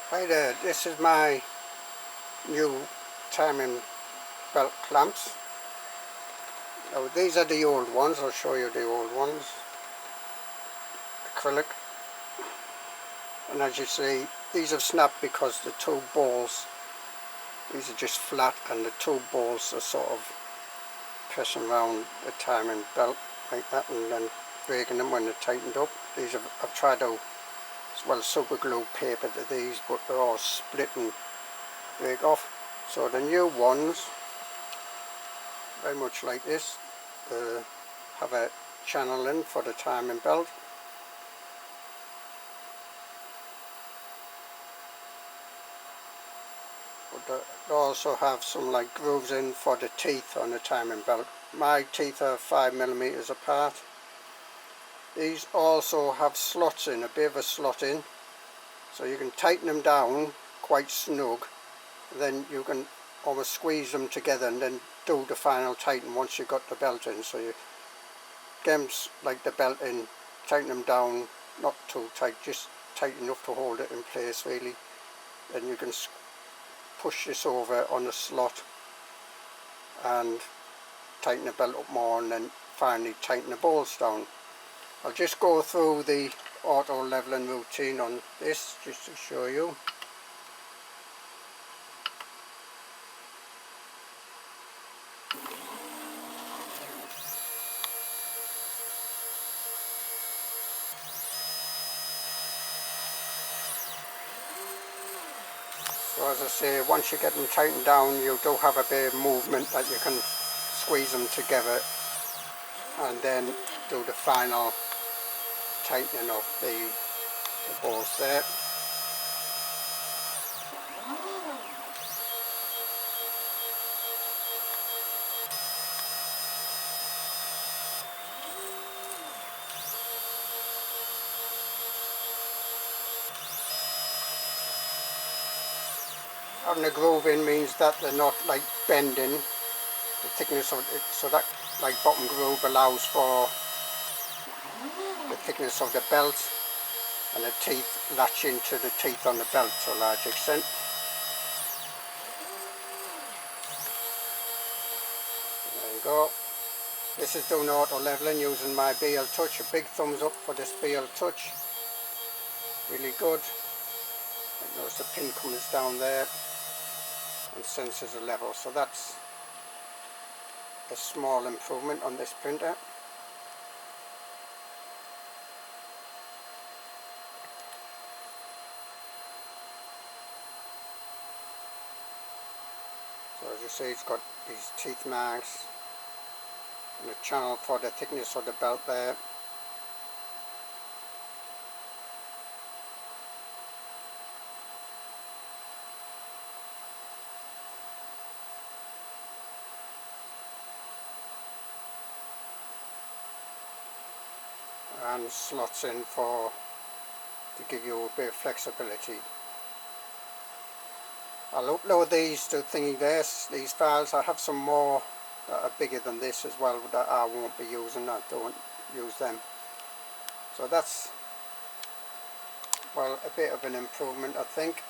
Hi there, this is my new timing belt clamps. Now these are the old ones, I'll show you the old ones. Acrylic. And as you see, these have snapped because the two balls, these are just flat and the two balls are sort of pressing around the timing belt like that and then breaking them when they're tightened up. These I've tried to super glue paper to these, but they're all split and break off. So the new ones, very much like this, have a channel in for the timing belt. But they also have some like grooves in for the teeth on the timing belt. My teeth are 5mm apart. These also have slots in, a bit of a slot in, so you can tighten them down quite snug. Then you can almost squeeze them together and then do the final tighten once you've got the belt in. So you get them like the belt in, tighten them down, not too tight, just tight enough to hold it in place really. Then you can push this over on the slot and tighten the belt up more, and then finally tighten the bolts down. I'll just go through the auto leveling routine on this just to show you. So as I say, once you get them tightened down, you do have a bit of movement that you can squeeze them together and then do the final tightening of the bolts there. Having a groove in means that they're not like bending the thickness of it, so that like bottom groove allows for the thickness of the belt and the teeth latch into the teeth on the belt to a large extent. There you go. This is doing auto leveling using my BLTouch. A big thumbs up for this BLTouch. Really good. I notice the pin comes down there and senses the level, so that's a small improvement on this printer. So as you see, it's got these teeth marks and a channel for the thickness of the belt there. And slots in to give you a bit of flexibility. I'll upload these to Thingiverse, these files. I have some more that are bigger than this as well that I won't be using. I don't use them. So that's, well, a bit of an improvement, I think.